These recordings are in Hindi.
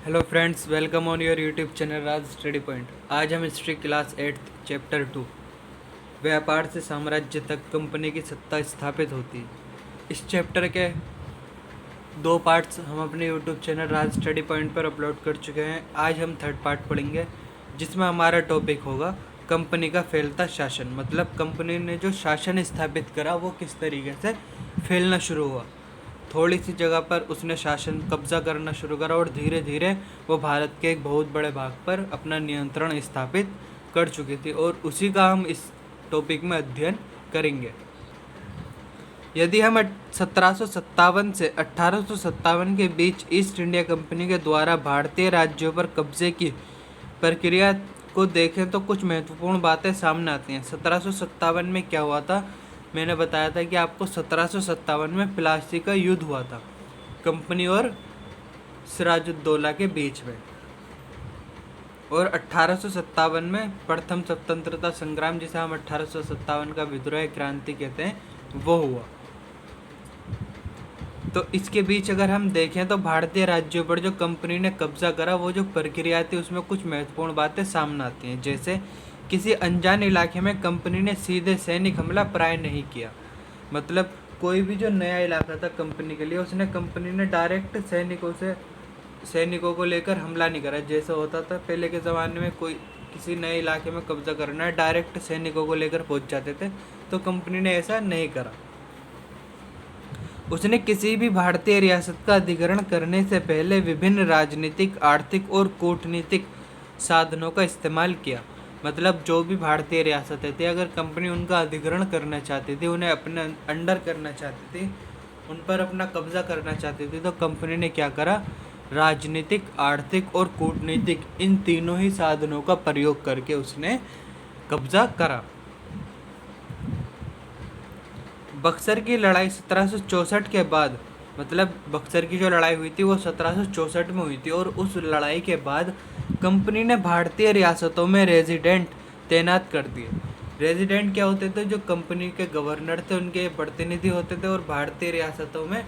Hello friends, welcome on your YouTube channel Raj study point. आज हम हिस्ट्री क्लास 8 चैप्टर 2 व्यापार से साम्राज्य तक कंपनी की सत्ता स्थापित होती है। इस चैप्टर के दो पार्ट्स हम अपने यूट्यूब चैनल राज स्टडी पॉइंट पर अपलोड कर चुके हैं। आज हम थर्ड पार्ट पढ़ेंगे, जिसमें हमारा टॉपिक होगा कंपनी का फैलता शासन। मतलब कंपनी ने जो शासन स्थापित करा वो किस तरीके से फैलना शुरू हुआ। थोड़ी सी जगह पर उसने शासन कब्जा करना शुरू करा और धीरे धीरे वो भारत के एक बहुत बड़े भाग पर अपना नियंत्रण स्थापित कर चुकी थी, और उसी का हम इस टॉपिक में अध्ययन करेंगे। यदि हम 1757 से 1857 के बीच ईस्ट इंडिया कंपनी के द्वारा भारतीय राज्यों पर कब्जे की प्रक्रिया को देखें तो कुछ महत्वपूर्ण बातें सामने आती हैं। 1757 में क्या हुआ था, मैंने बताया था कि आपको 1757 में प्लासी का युद्ध हुआ था कंपनी और सिराजुद्दौला के बीच में, और 1857 में प्रथम स्वतंत्रता संग्राम, जिसे हम 1857 का विद्रोह क्रांति कहते हैं, वो हुआ। तो इसके बीच अगर हम देखें तो भारतीय राज्यों पर जो कंपनी ने कब्जा करा, वो जो प्रक्रिया थी उसमें कुछ महत्वपूर्ण बातें सामने आती हैं। जैसे किसी अनजान इलाके में कंपनी ने सीधे सैनिक हमला प्राय नहीं किया। मतलब कोई भी जो नया इलाका था कंपनी के लिए, उसने कंपनी ने डायरेक्ट सैनिकों को लेकर हमला नहीं करा। जैसे होता था पहले के ज़माने में, कोई किसी नए इलाके में कब्जा करना है, डायरेक्ट सैनिकों को लेकर पहुंच जाते थे, तो कंपनी ने ऐसा नहीं करा। उसने किसी भी भारतीय रियासत का अधिग्रहण करने से पहले विभिन्न राजनीतिक, आर्थिक और कूटनीतिक साधनों का इस्तेमाल किया। मतलब जो भी भारतीय रियासतें थी, अगर कंपनी उनका अधिग्रहण करना चाहती थी, उन्हें अपने अंडर करना चाहती थी, उन पर अपना कब्जा करना चाहती थी, तो कंपनी ने क्या करा, राजनीतिक, आर्थिक और कूटनीतिक, इन तीनों ही साधनों का प्रयोग करके उसने कब्जा करा। बक्सर की लड़ाई 1764 के बाद, मतलब बक्सर की जो लड़ाई हुई थी वो 1764 में हुई थी, और उस लड़ाई के बाद कंपनी ने भारतीय रियासतों में रेजिडेंट तैनात कर दिए। रेजिडेंट क्या होते थे, जो कंपनी के गवर्नर थे उनके प्रतिनिधि होते थे, और भारतीय रियासतों में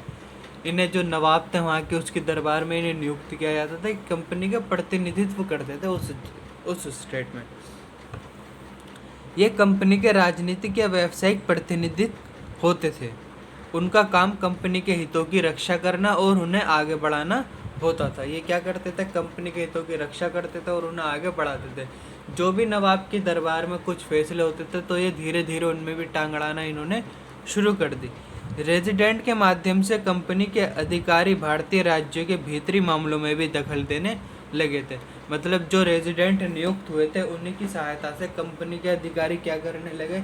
इन्हें जो नवाब थे वहाँ के, उसके दरबार में इन्हें नियुक्त किया जाता था, कंपनी का प्रतिनिधित्व करते थे उस स्टेट में। ये कंपनी के राजनीतिक या व्यावसायिक प्रतिनिधित्व होते थे। उनका काम कंपनी के हितों की रक्षा करना और उन्हें आगे बढ़ाना होता था। ये क्या करते थे, कंपनी के हितों की रक्षा करते थे और उन्हें आगे बढ़ाते थे। जो भी नवाब के दरबार में कुछ फैसले होते थे, तो ये धीरे धीरे उनमें भी टांग अड़ाना इन्होंने शुरू कर दी। रेजिडेंट के माध्यम से कंपनी के अधिकारी भारतीय राज्यों के भीतरी मामलों में भी दखल देने लगे थे। मतलब जो रेजिडेंट नियुक्त हुए थे, उन्हीं की सहायता से कंपनी के अधिकारी क्या करने लगे,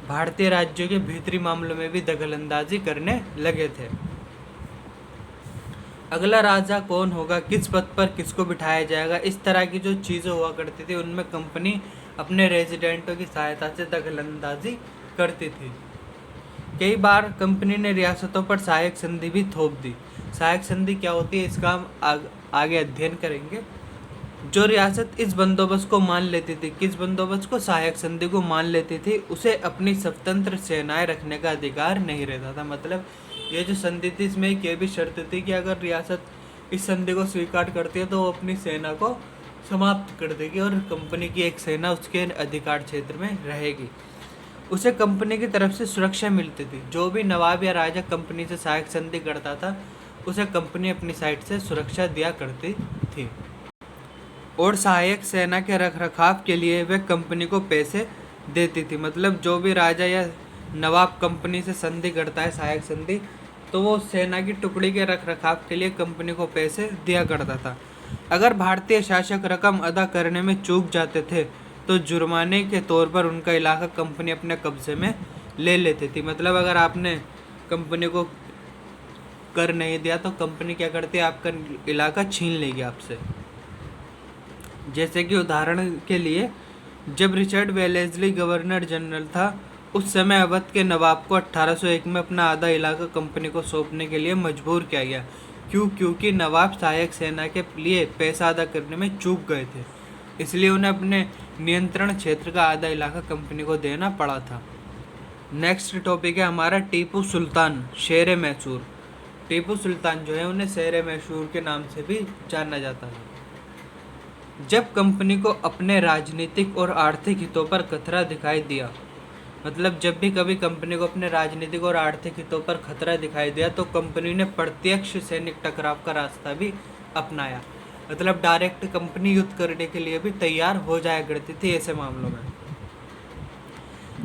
भारतीय राज्यों के भीतरी मामलों में भी दखलंदाजी करने लगे थे। अगला राजा कौन होगा, किस पद पर किसको बिठाया जाएगा, इस तरह की जो चीज़ें हुआ करती थी, उनमें कंपनी अपने रेजिडेंटों की सहायता से दखलंदाजी करती थी। कई बार कंपनी ने रियासतों पर सहायक संधि भी थोप दी। सहायक संधि क्या होती है, इसका हम आगे अध्ययन करेंगे। जो रियासत इस बंदोबस्त को मान लेती थी, किस बंदोबस्त को, सहायक संधि को मान लेती थी, उसे अपनी स्वतंत्र सेनाएं रखने का अधिकार नहीं रहता था। मतलब ये जो संधि थी, इसमें एक ये भी शर्त थी कि अगर रियासत इस संधि को स्वीकार करती है तो वो अपनी सेना को समाप्त कर देगी, और कंपनी की एक सेना उसके अधिकार क्षेत्र में रहेगी। उसे कंपनी की तरफ से सुरक्षा मिलती थी। जो भी नवाब या राजा कंपनी से सहायक संधि करता था, उसे कंपनी अपनी साइड से सुरक्षा दिया करती थी, और सहायक सेना के रखरखाव के लिए वे कंपनी को पैसे देती थी। मतलब जो भी राजा या नवाब कंपनी से संधि करता है, सहायक संधि, तो वो सेना की टुकड़ी के रखरखाव के लिए कंपनी को पैसे दिया करता था। अगर भारतीय शासक रकम अदा करने में चूक जाते थे, तो जुर्माने के तौर पर उनका इलाका कंपनी अपने कब्जे में ले लेती थी। मतलब अगर आपने कंपनी को कर नहीं दिया, तो कंपनी क्या करती है, आपका इलाका छीन लेगी आपसे। जैसे कि उदाहरण के लिए, जब रिचर्ड वेलेस्ली गवर्नर जनरल था, उस समय अवध के नवाब को 1801 में अपना आधा इलाका कंपनी को सौंपने के लिए मजबूर किया गया। क्योंकि नवाब सहायक सेना के लिए पैसा अदा करने में चूक गए थे, इसलिए उन्हें अपने नियंत्रण क्षेत्र का आधा इलाका कंपनी को देना पड़ा था। नेक्स्ट टॉपिक है हमारा टीपू सुल्तान, शेर मैसूर। टीपू सुल्तान जो है उन्हें शहर मैसूर के नाम से भी जाना जाता है। जब कंपनी को अपने राजनीतिक और आर्थिक हितों पर खतरा दिखाई दिया, मतलब जब भी कभी कंपनी को अपने राजनीतिक और आर्थिक हितों पर खतरा दिखाई दिया तो कंपनी ने प्रत्यक्ष सैनिक टकराव का रास्ता भी अपनाया। मतलब डायरेक्ट कंपनी युद्ध करने के लिए भी तैयार हो जाया करती थी ऐसे मामलों में।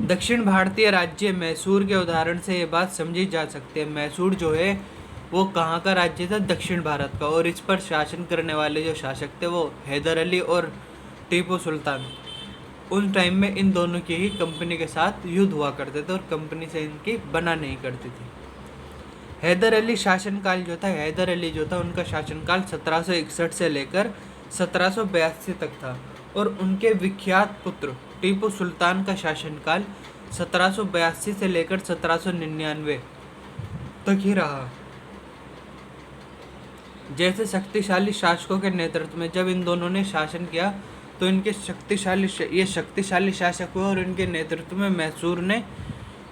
दक्षिण भारतीय राज्य मैसूर के उदाहरण से ये बात समझी जा सकती है। मैसूर जो है वो कहाँ का राज्य था? दक्षिण भारत का। और इस पर शासन करने वाले जो शासक थे वो हैदर अली और टीपू सुल्तान। उस टाइम में इन दोनों की ही कंपनी के साथ युद्ध हुआ करते थे और कंपनी से इनकी बना नहीं करती थी। हैदर अली शासनकाल जो था, हैदर अली जो था उनका शासनकाल 1761 से लेकर 1782 तक था और उनके विख्यात पुत्र टीपू सुल्तान का शासनकाल 1782 से लेकर 1799 तक ही रहा। जैसे शक्तिशाली शासकों के नेतृत्व में जब इन दोनों ने शासन किया तो इनके शक्तिशाली शासक हुए और इनके नेतृत्व में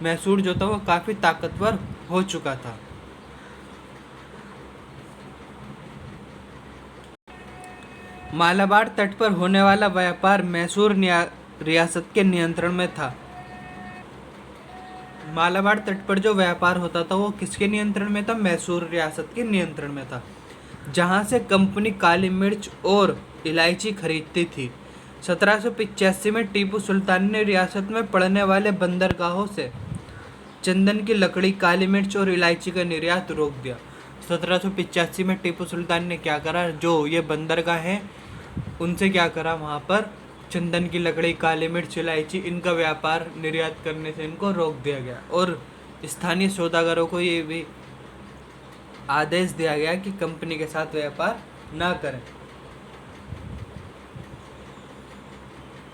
मैसूर जो था वो काफ़ी ताकतवर हो चुका था। मालाबार तट पर होने वाला व्यापार मैसूर रियासत के नियंत्रण में था। मालाबार तट पर जो व्यापार होता था वो किसके नियंत्रण में था? मैसूर रियासत के नियंत्रण में था, जहां से कंपनी काली मिर्च और इलायची खरीदती थी। 1785 में टीपू सुल्तान ने रियासत में पड़ने वाले बंदरगाहों से चंदन की लकड़ी, काली मिर्च और इलायची का निर्यात रोक दिया। 1785 में टीपू सुल्तान ने क्या करा? जो ये बंदरगाह हैं उनसे क्या करा? वहाँ पर चंदन की लकड़ी, काली मिर्च, इलायची इनका व्यापार निर्यात करने से इनको रोक दिया गया और स्थानीय सौदागरों को ये भी आदेश दिया गया कि कंपनी के साथ व्यापार ना करें।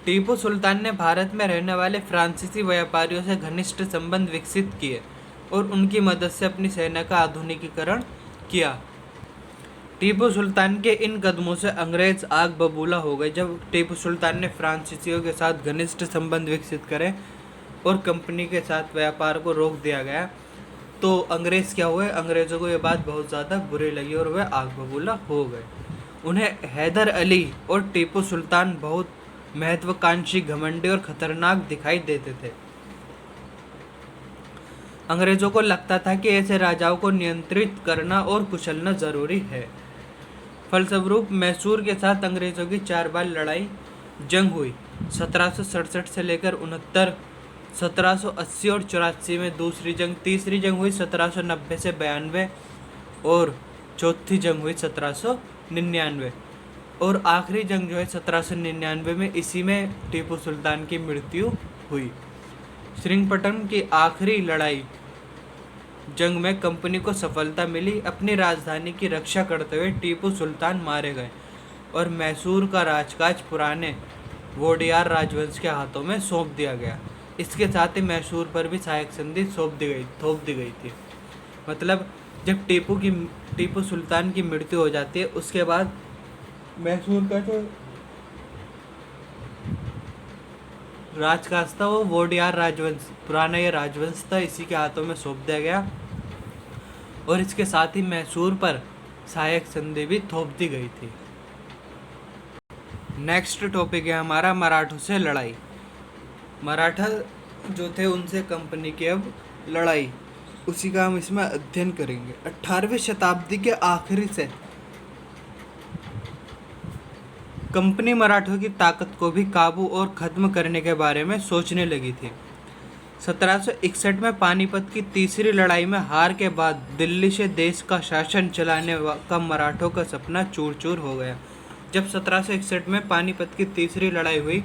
टीपू सुल्तान ने भारत में रहने वाले फ्रांसीसी व्यापारियों से घनिष्ठ संबंध विकसित किए और उनकी मदद से अपनी सेना का आधुनिकीकरण किया। टीपू सुल्तान के इन कदमों से अंग्रेज आग बबूला हो गए। जब टीपू सुल्तान ने फ्रांसीसियों के साथ घनिष्ठ संबंध विकसित करे और कंपनी के साथ व्यापार को रोक दिया गया तो अंग्रेज़ क्या हुए? अंग्रेज़ों को ये बात बहुत ज़्यादा बुरी लगी और वे आग बबूला हो गए। उन्हें हैदर अली और टीपू सुल्तान बहुत महत्वाकांक्षी, घमंडी और खतरनाक दिखाई देते थे। अंग्रेज़ों को लगता था कि ऐसे राजाओं को नियंत्रित करना और कुचलना ज़रूरी है। फलस्वरूप मैसूर के साथ अंग्रेज़ों की 4 बार जंग हुई। 1767 से लेकर 69, 1780 और 84 में दूसरी जंग, तीसरी जंग हुई 1790 से 92 और चौथी जंग हुई 1799 और आखिरी जंग जो है 1799 में, इसी में टीपू सुल्तान की मृत्यु हुई। श्रीरंगपट्टनम की आखिरी लड़ाई जंग में कंपनी को सफलता मिली। अपनी राजधानी की रक्षा करते हुए टीपू सुल्तान मारे गए और मैसूर का राजकाज पुराने वोडियार राजवंश के हाथों में सौंप दिया गया। इसके साथ ही मैसूर पर भी सहायक संधि थोप दी गई थी। मतलब जब टीपू सुल्तान की मृत्यु हो जाती है उसके बाद मैसूर का जो राजकाज था वो वोडियार राजवंश, पुराना ये राजवंश था, इसी के हाथों में सौंप दिया गया और इसके साथ ही मैसूर पर सहायक संधि भी थोप दी गई थी। नेक्स्ट टॉपिक है हमारा मराठों से लड़ाई। मराठा जो थे उनसे कंपनी की अब लड़ाई, उसी का हम इसमें अध्ययन करेंगे। 18वीं शताब्दी के आखिरी से कंपनी मराठों की ताकत को भी काबू और ख़त्म करने के बारे में सोचने लगी थी। 1761 में पानीपत की तीसरी लड़ाई में हार के बाद दिल्ली से देश का शासन चलाने का मराठों का सपना चूर चूर हो गया। जब 1761 में पानीपत की तीसरी लड़ाई हुई,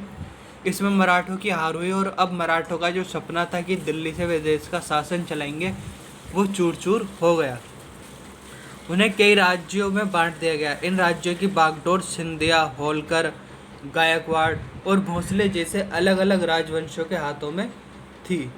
इसमें मराठों की हार हुई और अब मराठों का जो सपना था कि दिल्ली से वे देश का शासन चलाएंगे वो चूर चूर हो गया। उन्हें कई राज्यों में बांट दिया गया। इन राज्यों की बागडोर सिंधिया, होलकर, गायकवाड़ और भोसले जैसे अलग अलग राजवंशों के हाथों में थी।